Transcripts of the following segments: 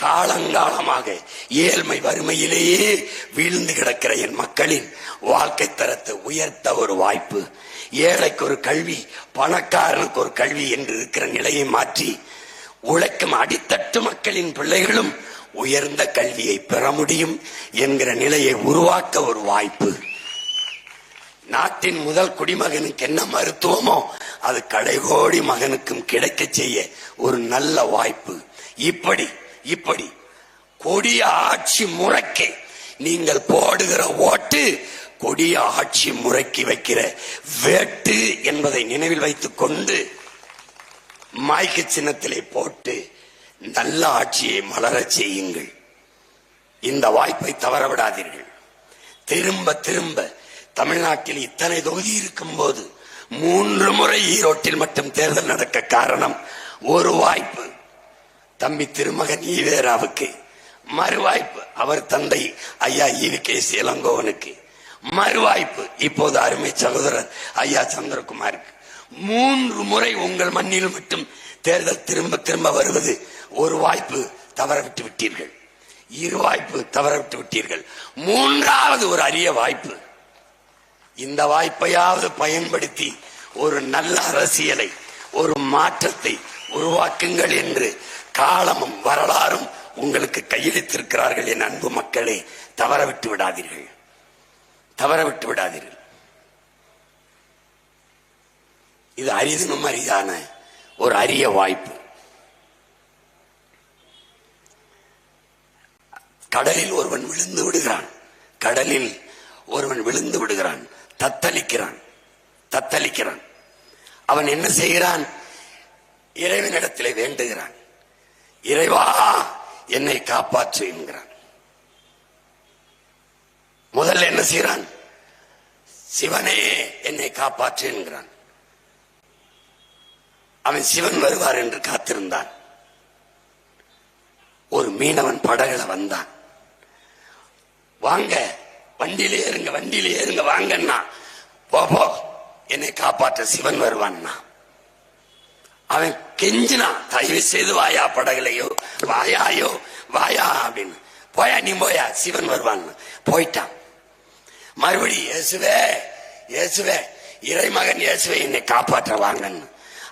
காலங்காலமாக ஏழ்மை வறுமையிலேயே வீழ்ந்து கிடக்கிற என் மக்களின் வாழ்க்கை தரத்தை உயர்த்த ஒரு வாய்ப்பு. ஏழைக்கு ஒரு கல்வி, பணக்காரனுக்கு ஒரு கல்வி என்று இருக்கிற நிலையை மாற்றி உழைக்கும் அடித்தட்டு மக்களின் பிள்ளைகளும் உயர்ந்த கல்வியை பெற முடியும் என்கிற நிலையை உருவாக்க ஒரு வாய்ப்பு. நாட்டின் முதல் குடிமகனுக்கு என்ன மருத்துவமோ அது கடைகோடி மகனுக்கும் கிடைக்க செய்ய ஒரு நல்ல வாய்ப்பு. இப்படி கொடிய ஆட்சி முறைக்கு நீங்கள் போடுகிற ஓட்டு கொடிய ஆட்சி முறைக்கு வைக்கிற வேட்டு என்பதை நினைவில் வைத்துக் கொண்டு மாய்க்கு சின்னத்திலே போட்டு நல்ல ஆட்சியை மலர செய்யுங்கள். இந்த வாய்ப்பை தவறவிடாதீர்கள். திரும்ப திரும்ப தமிழ்நாட்டில் இத்தனை தொகுதி இருக்கும் போது 3 முறை ஈரோட்டில் மட்டும் தேர்தல் நடக்க காரணம் ஒரு வாய்ப்பு தம்பி திருமகன் ஈவேராவுக்கு, மறுவாய்ப்பு அவர் தந்தை ஐயா ஈவிகே இளங்கோவனுக்கு, மறுவாய்ப்பு இப்போது அருமை சகோதரர் ஐயா சந்திரகுமாருக்கு. 3 முறை உங்கள் மண்ணில் மட்டும் தேர்தல் திரும்ப திரும்ப வருவது ஒரு வாய்ப்பு தவறவிட்டு விட்டீர்கள். 2 வாய்ப்பு தவறவிட்டு விட்டீர்கள். 3வது ஒரு அரிய வாய்ப்பு. இந்த வாய்ப்பையாவது பயன்படுத்தி ஒரு நல்ல அரசியலை, ஒரு மாற்றத்தை உருவாக்குங்கள் என்று காலமும் வரலாறும் உங்களுக்கு கையெழுத்திருக்கிறார்கள். என் அன்பு மக்களே, தவறவிட்டு விடாதீர்கள், தவறவிட்டு விடாதீர்கள். இது அரிதினும் அரிதான ஒரு அரிய வாய்ப்பு. கடலில் ஒருவன் விழுந்து விடுகிறான், கடலில் ஒருவன் விழுந்து விடுகிறான், தத்தளிக்கிறான். அவன் என்ன செய்கிறான்? இறைவனிடத்திலே வேண்டுகிறான், இறைவா என்னை காப்பாற்று என்கிறான். முதல்ல என்ன செய்கிறான்? சிவனே என்னை காப்பாற்று என்கிறான். அவன் சிவன் வருவார் என்று காத்திருந்தான். ஒரு மீனவன் படகுல வந்தான். வாங்க, வண்டியில ஏறுங்க வாங்கன்னா, போ என்னை காப்பாற்ற சிவன் வருவான்னா. அவன் கெஞ்சினா, தயவு செய்து வாயா படகுலையோ, வாயா அப்படின்னு. போயா நீ போயா, சிவன் வருவான். போயிட்டான். மறுபடி இயேசுவே இறைமகன் இயேசுவே என்னை காப்பாற்ற வாங்கன்னு.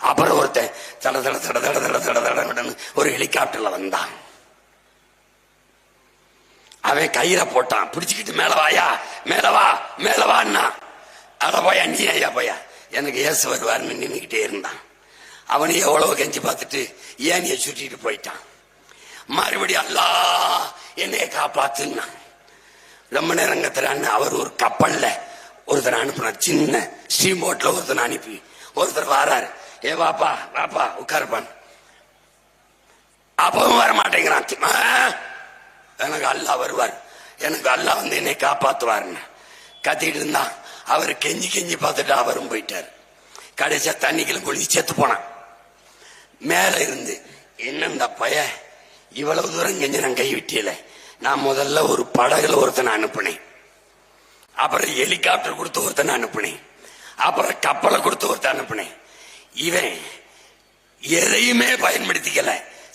அப்புறம் ஒருத்தன் தட தட தட தட தட தட தட ஒரு ஹெலிகாப்டர்ல வந்தான். அவன் கயிறை போட்டான், பிடிச்சுக்கிட்டு மேல வான்னா. அட போயா நீ ஐயா போயா, எனக்கு இயேசு வருவார்னு நின்றுகிட்டே இருந்தான். அவனை எவ்வளவு கெஞ்சி பார்த்துட்டு ஏனிய சுட்டிட்டு போயிட்டான். மறுபடியும் அல்லாஹ் என்னைய காப்பாத்துன்னா. ரொம்ப நேரம் கத்துறான்னு அவர் ஒரு கப்பல்ல ஒருத்தர் அனுப்பினார், சின்ன ஸ்டீம் போட்ல ஒருத்தர் அனுப்பி ஒருத்தர் வராரு. ஏ வாப்பா உட்காருப்பான். அப்பவும் வர மாட்டேங்கிறான். எனக்கு அல்லாஹ் வருவார், எனக்கு அல்லாஹ் வந்து என்னை காப்பாத்துவாருன்னு கத்திட்டு இருந்தான். அவரு கெஞ்சி பார்த்துட்டு அவரும் போயிட்டாரு. கடைசியா தண்ணிக்கெல்லாம் குளிச்சு செத்து போனான். மேல இருந்து என்ன இந்த பைய இவ்வளவு தூரம் கெஞ்சி நான் கைவிட்டியல, நான் முதல்ல ஒரு படகுல ஒருத்தனை அனுப்புனேன், அப்புறம் ஹெலிகாப்டர் கொடுத்து ஒருத்தனை அனுப்புனேன், அப்புறம் கப்பலை கொடுத்து ஒருத்தன் அனுப்புனேன். இவன் எதையுமே பயன்படுத்திக்கல,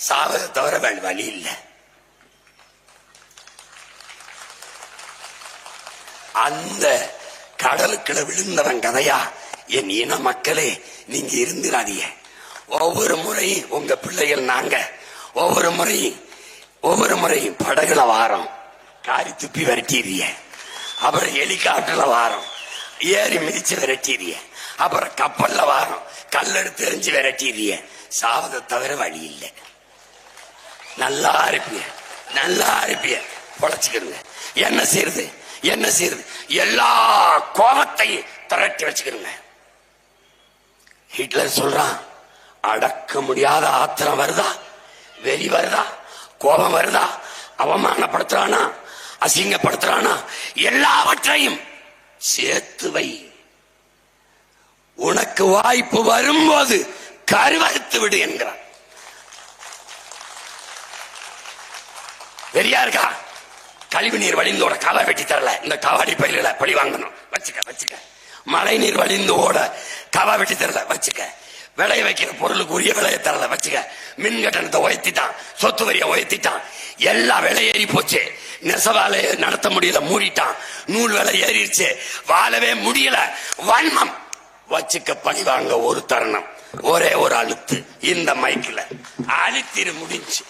சாவதை தவிர வழி இல்லை. அந்த கடலுக்குள்ள விழுந்தவன் கதையா என் இன மக்களே நீங்க இருந்துடாதீங்க. ஒவ்வொரு முறையும் உங்க பிள்ளைகள் நாங்க ஒவ்வொரு முறையும் படகுல வாரம் காரி துப்பி விரட்டிடுறிய, அப்புறம் ஹெலிகாப்டர்ல வாரம் ஏறி மிதிச்சு விரட்டிடுறிய, அப்புறம் கப்பல்ல வாரம் கல்லெடுத்து எறிஞ்சு விரட்டிடுறிய. சாவதை தவிர வழி இல்லை. நல்லா இருப்பிய பொழைச்சுக்கிடுங்க. என்ன செய்யறது எல்லா கோபத்தையும் திரட்டி வச்சுக்கிடுங்க. ஹிட்லர் சொல்றான், அடக்க முடியாத ஆத்திரம் வருதா, வெறி வருதா, கோபம் வருதா, அவமானப்படுத்துறானா, அசிங்கப்படுத்துறானா, எல்லாவற்றையும் சேர்த்து வை. உனக்கு வாய்ப்பு வரும்போது கருவறுத்து விடு என்கிறான். வெறியா இருக்கா? கழிவு நீர் வழிந்து ஓட காவா வெட்டி தரல, இந்த காவாடி பயில பழி வாங்கணும் வச்சுக்க. மழை நீர் வழிந்து ஓட காவா வெட்டி தரல வச்சுக்க. விளைய வைக்கிற பொருளுக்கு உரிய விலையை தரல வச்சுக்க. மின் கட்டணத்தை உயர்த்திட்டான், சொத்து வரியை உயர்த்திட்டான், எல்லா விலை ஏறி போச்சு. நெசவாலையை நடத்த முடியல, மூடிட்டான். நூல் விலை ஏறிடுச்சு, வாழவே முடியல. வன்மம் வச்சுக்க, பழி வாங்க ஒரு தருணம், ஒரே ஒரு அழுத்து இந்த மைக்கில் அழுத்திரு, முடிஞ்சு.